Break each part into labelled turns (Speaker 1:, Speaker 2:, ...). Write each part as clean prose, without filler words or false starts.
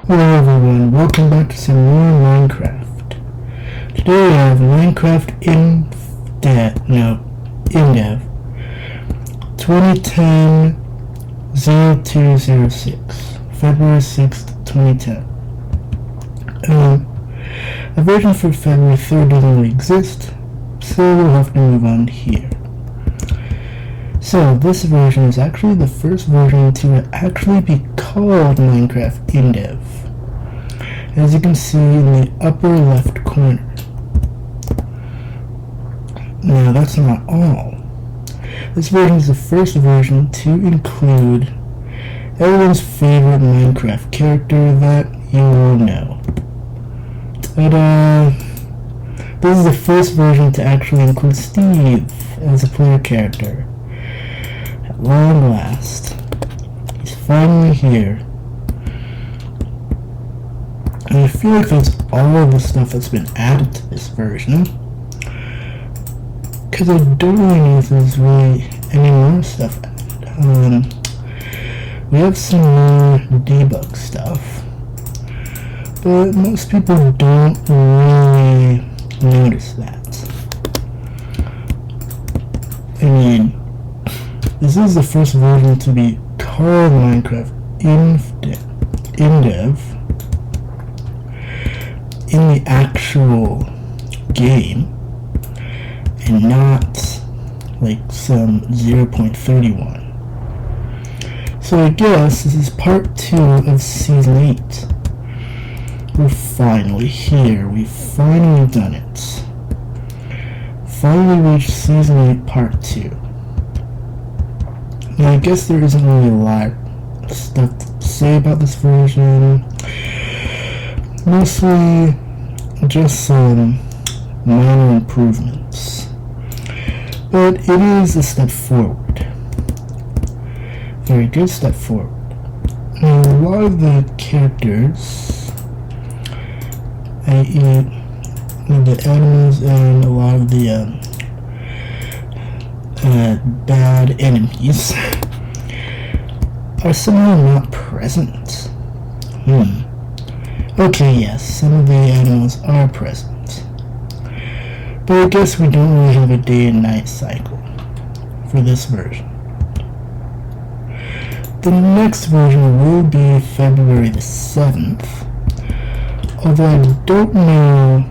Speaker 1: Hello everyone, welcome back to some more Minecraft. Today we have Minecraft Indev 2010-0206, February 6th, 2010. A version for February 3rd doesn't really exist, so we'll have to move on here. So this version is actually the first version to actually be called Minecraft Indev, as you can see in the upper left corner. Now that's not all. This version is the first version to include everyone's favorite Minecraft character that you will know. Ta-da! This is the first version to actually include Steve as a player character. At long last, he's finally here. And I feel like that's all of the stuff that's been added to this version, because I don't really know if there's really any more stuff added. We have some more debug stuff, but most people don't really notice that. I mean, this is the first version to be called Minecraft Indev in the actual game, and not like some 0.31. So I guess this is part 2 of season 8. We're finally here. We've finally done it. Finally reached season 8 part 2. Now I guess there isn't really a lot of stuff to say about this version. Mostly just some minor improvements. But it is a step forward. Very good step forward. Now a lot of the characters, i.e. the animals and a lot of the bad enemies, are somehow not present. Okay, yes, some of the animals are present, but I guess we don't really have a day and night cycle for this version. The next version will be February the 7th, although I don't know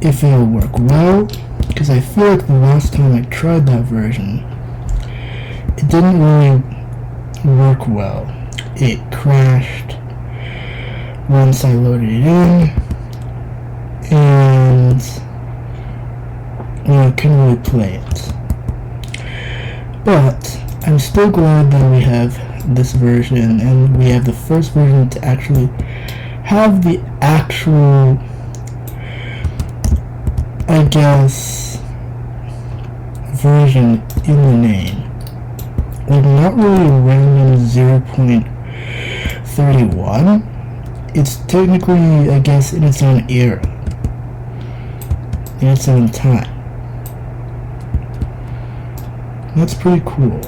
Speaker 1: if it'll work well, because I feel like the last time I tried that version, it didn't really work well. It crashed once I loaded it in, and I couldn't really play it. But I'm still glad that we have this version, and we have the first version to actually have the actual, I guess, version in the name. Like, not really a random 0.31. It's technically, I guess, in its own era, in its own time. That's pretty cool.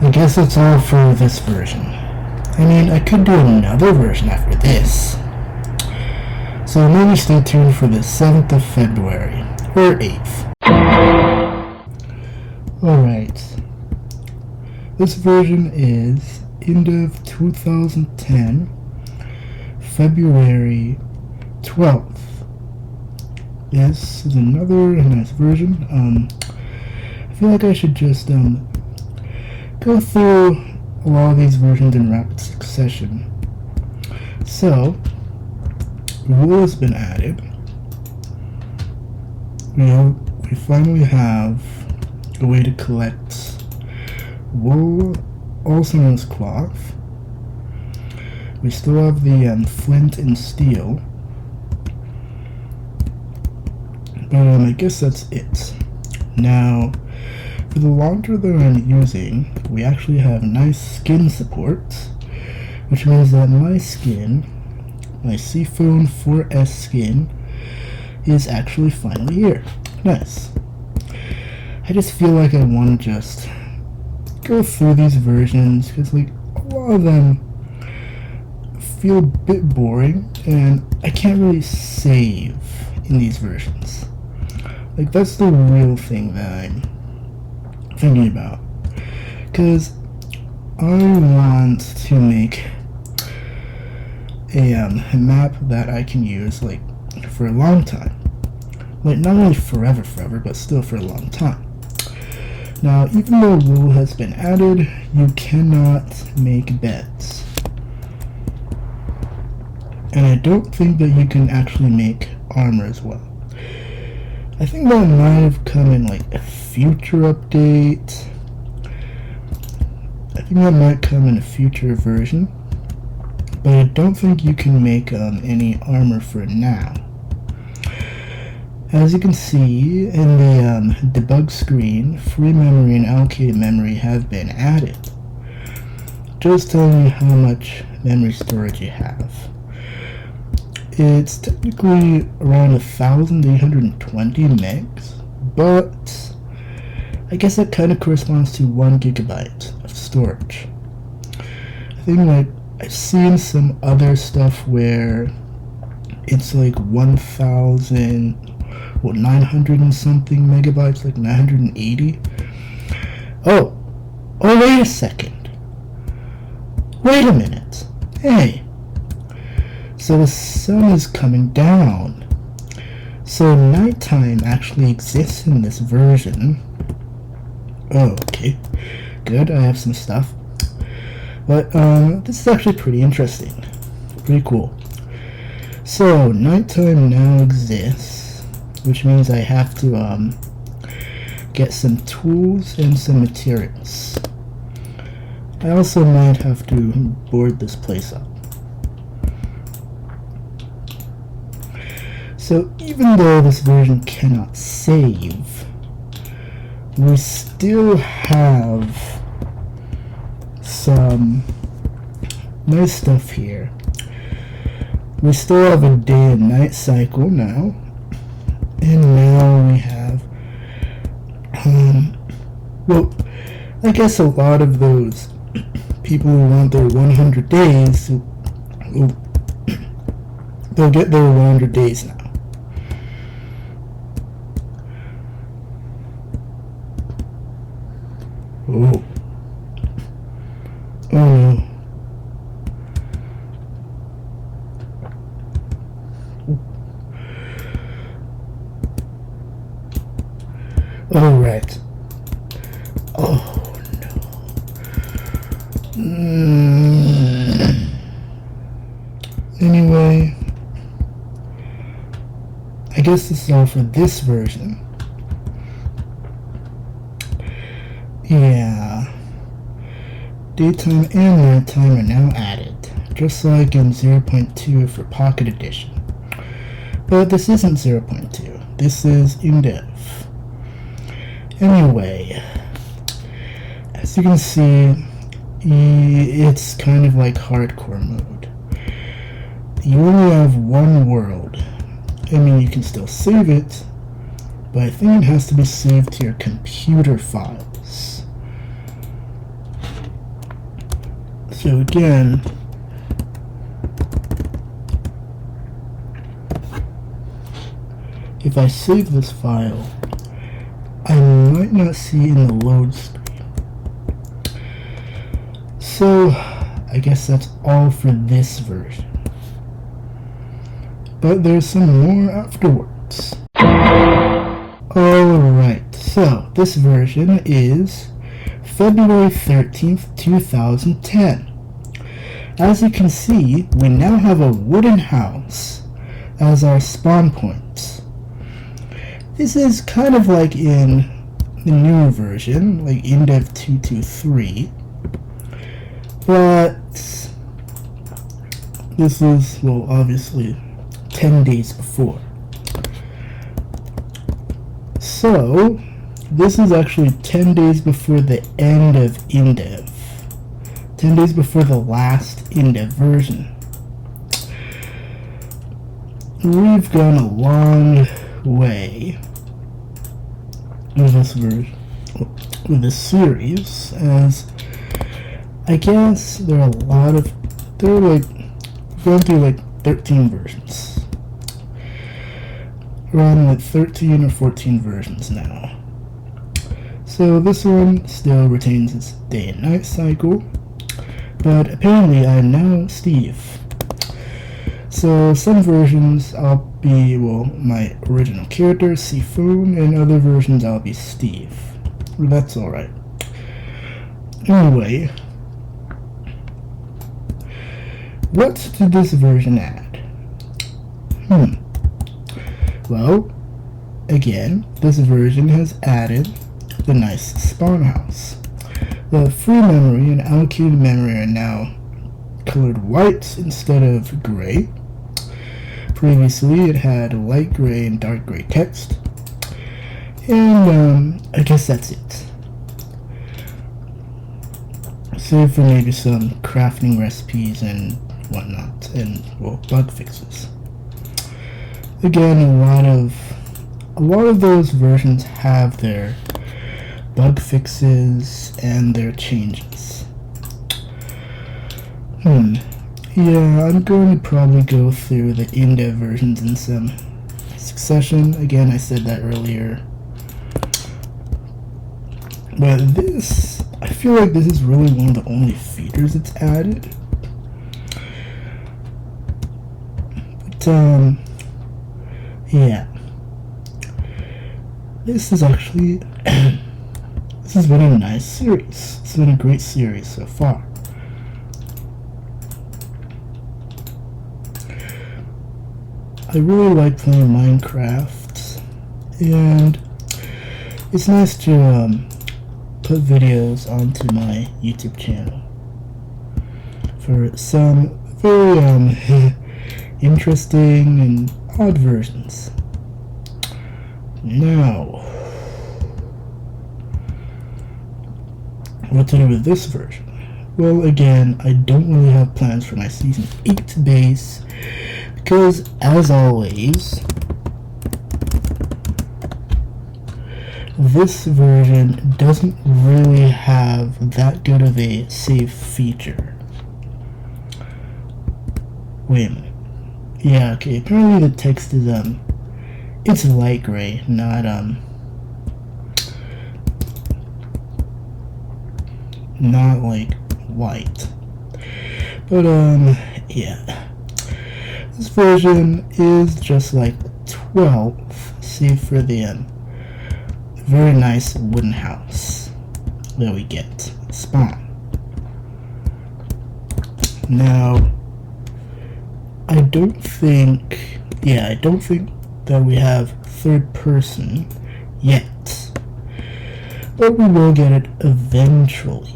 Speaker 1: I guess that's all for this version. I mean, I could do another version after this. So maybe stay tuned for the 7th of February, or 8th. Alright. This version is Indev 2010, February 12th. Yes, is another nice version. I feel like I should just go through a lot of these versions in rapid succession. So, wool has been added. We finally have a way to collect wool, also known as cloth. We still have the flint and steel. But I guess that's it. Now, for the launcher that I'm using, we actually have nice skin support, which means that my skin, my Seaphone 4S skin, is actually finally here. Nice. I just feel like I want to just go through these versions, because like a lot of them feel a bit boring, and I can't really save in these versions. Like, that's the real thing that I'm thinking about, because I want to make a map that I can use like for a long time, like not only forever, but still for a long time. Now, even though wool has been added, you cannot make beds, and I don't think that you can actually make armor as well. I think that might have come in like a future update. I think that might come in a future version, but I don't think you can make any armor for now. As you can see in the debug screen, free memory and allocated memory have been added, just telling you how much memory storage you have. It's technically around 1,820 megs, but I guess that kind of corresponds to 1 gigabyte of storage. I think like I've seen some other stuff where it's like 1,900 and something megabytes, like 980. Oh, wait a second. Wait a minute. Hey. So the sun is coming down. So nighttime actually exists in this version. Oh, okay. Good, I have some stuff. But this is actually pretty interesting. Pretty cool. So nighttime now exists, which means I have to get some tools and some materials. I also might have to board this place up. So even though this version cannot save, we still have some nice stuff here. We still have a day and night cycle now, and now we have well, I guess a lot of those people who want their 100 days, they'll get their 100 days now. Oh. Oh no. All right. Oh no. Anyway, I guess this is all for this version. Yeah. Daytime and nighttime are now added, just like in 0.2 for Pocket Edition. But this isn't 0.2. This is Indev. Anyway, as you can see, it's kind of like hardcore mode. You only have one world. I mean, you can still save it, but I think it has to be saved to your computer files. So again, if I save this file, I might not see in the load screen. So I guess that's all for this version. But there's some more afterwards. Alright, so this version is February 13th, 2010. As you can see, we now have a wooden house as our spawn points. This is kind of like in the newer version, like Indev 223, but this is, well, obviously 10 days before. So this is actually 10 days before the end of Indev. 10 days before the last Indev version. We've gone a long way with this version, with this series, as I guess there are going through like 13 versions. We're on like 13 or 14 versions now. So this one still retains its day and night cycle, but apparently I'm now Steve. So some versions I'll be, well, my original character, Siphon, and other versions I'll be Steve. Well, that's alright. Anyway, what did this version add? Well, again, this version has added the nice spawn house. The free memory and allocated memory are now colored white instead of gray. Previously, it had light gray and dark gray text. And I guess that's it. Save for maybe some crafting recipes and whatnot, and, well, bug fixes. Again, a lot of those versions have their bug fixes and their changes. Yeah, I'm going to probably go through the Indev versions in some succession. Again, I said that earlier. But this, I feel like this is really one of the only features it's added. But, yeah. This is actually, this has been a nice series. It's been a great series so far. I really like playing Minecraft, and it's nice to put videos onto my YouTube channel for some very interesting and odd versions. Now, what to do with this version? Well, again, I don't really have plans for my Season 8 base, because, as always, this version doesn't really have that good of a save feature. Wait a minute. Yeah, okay, apparently the text is, it's light gray, not like white. But, yeah. This version is just like 12th, save for the very nice wooden house that we get spawn. Now, I don't think that we have third person yet, but we will get it eventually.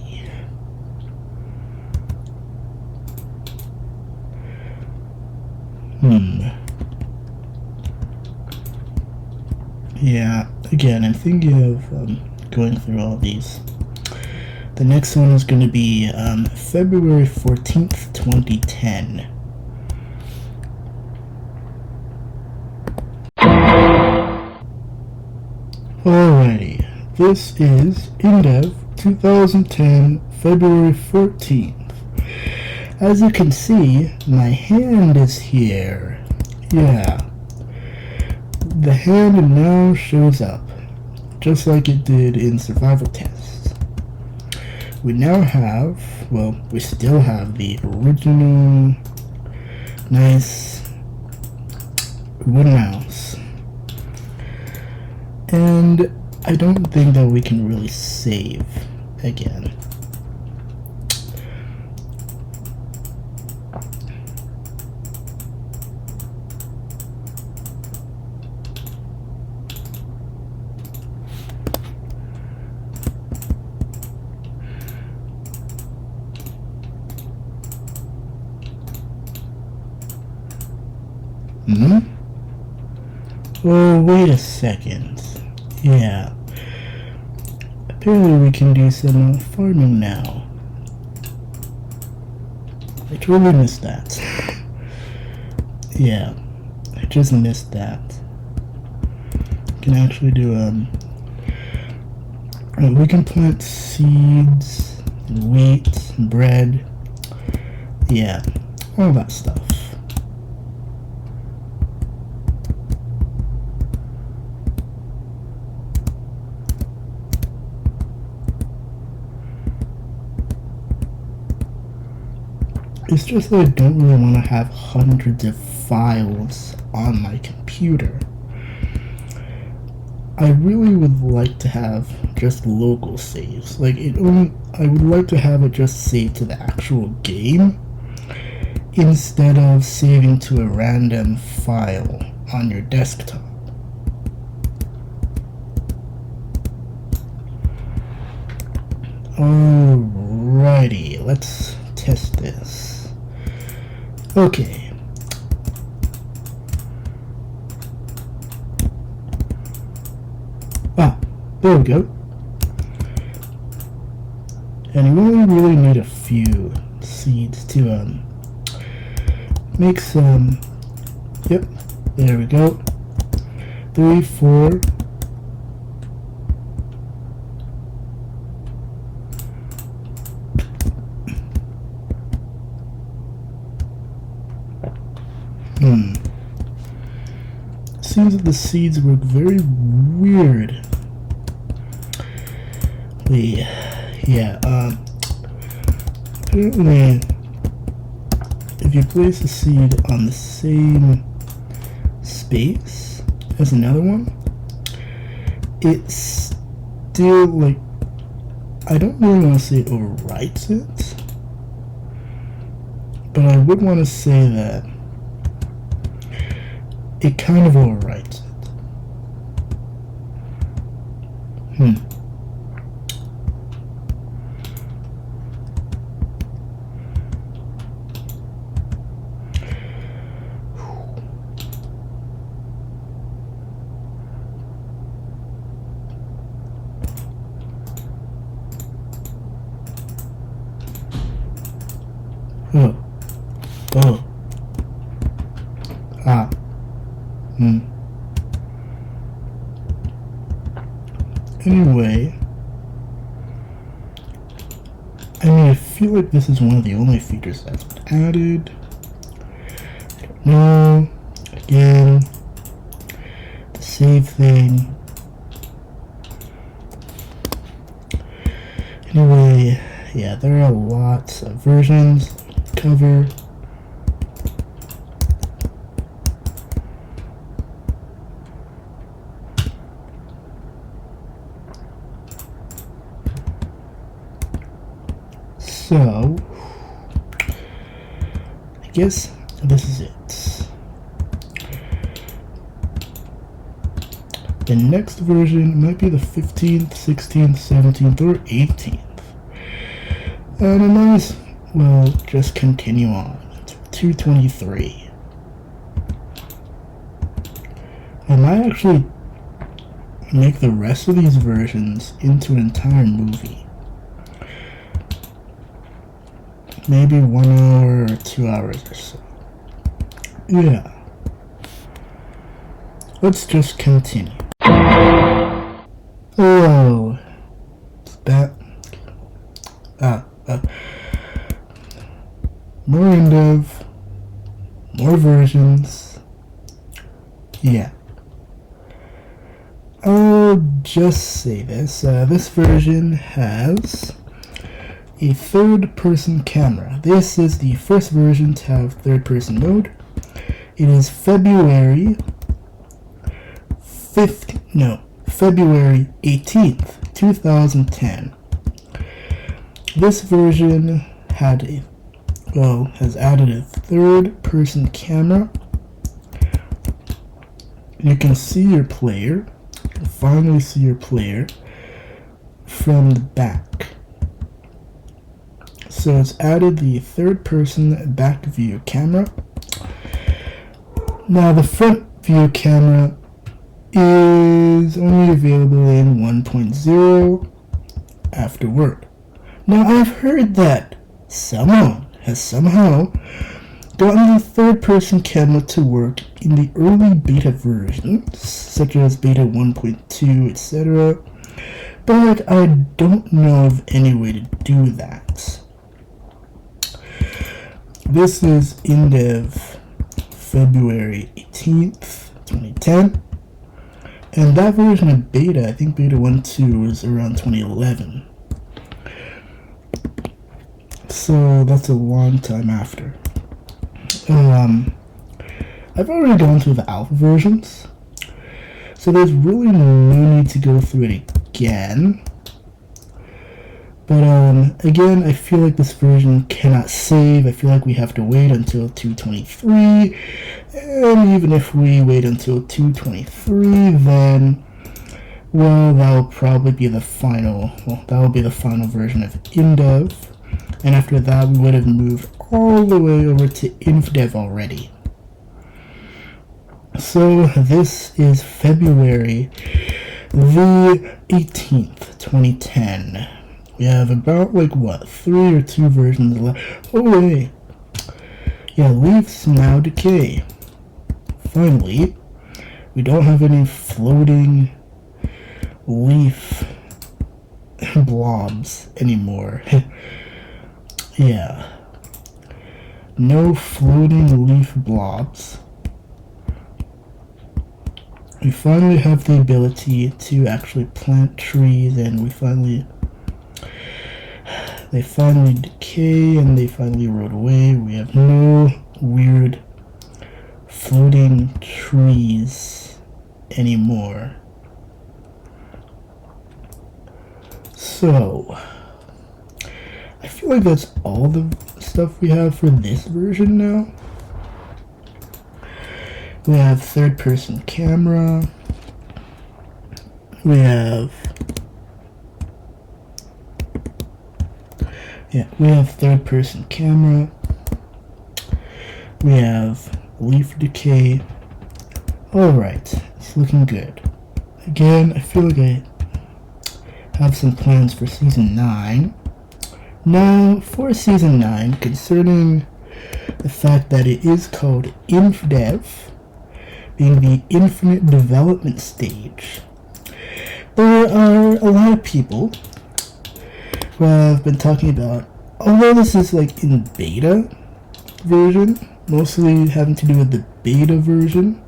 Speaker 1: Yeah, again, I'm thinking of going through all these. The next one is going to be February 14th, 2010. Alrighty, this is Indev 2010, February 14th. As you can see, my hand is here. Yeah. The hand now shows up, just like it did in survival tests. We now have, well, we still have the original nice wooden house. And I don't think that we can really save again. Oh, wait a second. Yeah. Apparently we can do some farming now. I totally missed that. Yeah. I just missed that. We can actually do, we can plant seeds, and wheat, and bread. Yeah. All that stuff. It's just that I don't really want to have hundreds of files on my computer. I really would like to have just local saves. Like I would like to have it just saved to the actual game instead of saving to a random file on your desktop. Alrighty, let's test this. Okay. Ah, there we go. And we only really need a few seeds to make some. Yep, there we go. 3, 4. Seems that the seeds work very weird. Yeah, apparently if you place a seed on the same space as another one, it's still, like, I don't really want to say it overwrites it, but I would want to say that it kind of overwrites it. Anyway, I mean, I feel like this is one of the only features that's been added. I don't know. Again, the save thing. Anyway, yeah, there are lots of versions. Cover. So, I guess this is it. The next version might be the 15th, 16th, 17th, or 18th. And I might as well just continue on to 223. I might actually make the rest of these versions into an entire movie. Maybe 1 hour or 2 hours or so. Yeah. Let's just continue. Hello. It's that. More Indev. More versions. Yeah. I'll just say this. This version has a third-person camera. This is the first version to have third-person mode. It is February 18th, 2010. This version has added a third-person camera. You can see your player. You can finally see your player from the back. So it's added the third-person back view camera. Now the front view camera is only available in 1.0 afterward. Now I've heard that someone has somehow gotten the third-person camera to work in the early beta versions, such as beta 1.2, etc. But I don't know of any way to do that. This is Indev February 18th, 2010. And that version of beta, I think beta 1.2 was around 2011. So that's a long time after. I've already gone through the alpha versions, so there's really no need to go through it again. But again, I feel like this version cannot save. I feel like we have to wait until 2.23, and even if we wait until 2.23, then, well, that'll probably be the final, version of Indev, and after that we would have moved all the way over to Indev already. So this is February the 18th, 2010. We have about, 3 or 2 versions left. Oh, wait. Yeah, leaves now decay. Finally, we don't have any floating leaf blobs anymore. Yeah. No floating leaf blobs. We finally have the ability to actually plant trees, and they finally decay and they finally rot away. We have no weird floating trees anymore. So I feel like that's all the stuff we have for this version now. We have third-person camera. We have third-person camera. We have leaf decay. Alright, it's looking good. Again, I feel like I have some plans for Season 9. Now, for Season 9, concerning the fact that it is called Indev, being the infinite development stage, there are a lot of people who have been talking about, although this is in beta version, mostly having to do with the beta version,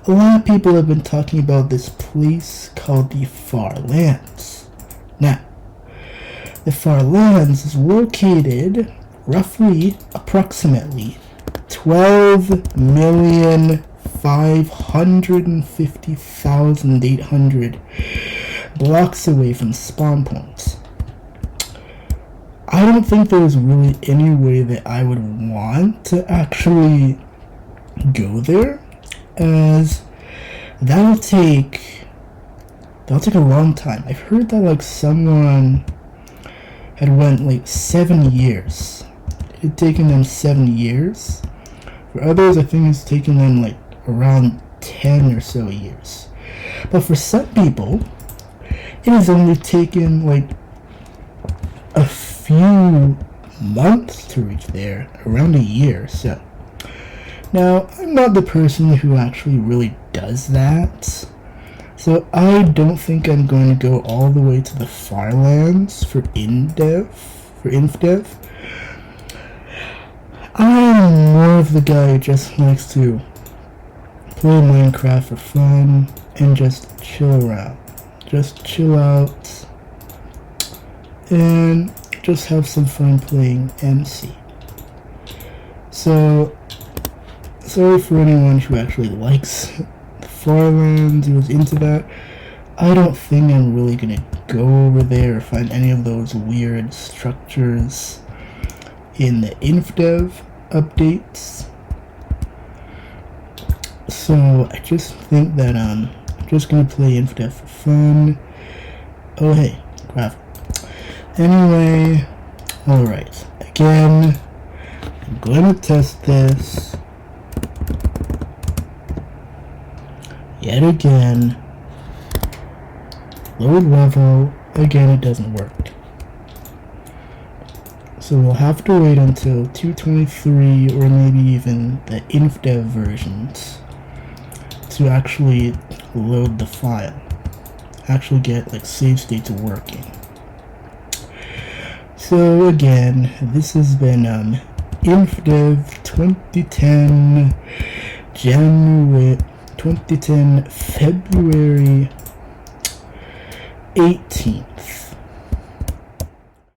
Speaker 1: a lot of people have been talking about this place called the Far Lands. Now, the Far Lands is located approximately 12,550,800 blocks away from spawn points. I don't think there's really any way that I would want to actually go there, as that'll take a long time. I've heard that someone had went 7 years. It had taken them 7 years. For others, I think it's taken them around 10 or so years. But for some people, it has only taken a few months to reach there, around a year. So now, I'm not the person who actually really does that, so I don't think I'm going to go all the way to the Far Lands for Indev. I'm more of the guy who just likes to play Minecraft for fun and just chill around. Just chill out and just have some fun playing MC. So, sorry for anyone who actually likes the Far Lands, who is into that. I don't think I'm really gonna go over there or find any of those weird structures in the Indev updates. So I just think that I'm just gonna play Indev for fun. Oh hey, crap. Anyway, alright. Again, I'm going to test this. Yet again, load level, again it doesn't work. So we'll have to wait until 2.23 or maybe even the Indev versions to actually load the file, actually get like save states working. So again, this has been Indev 2010 February 18th.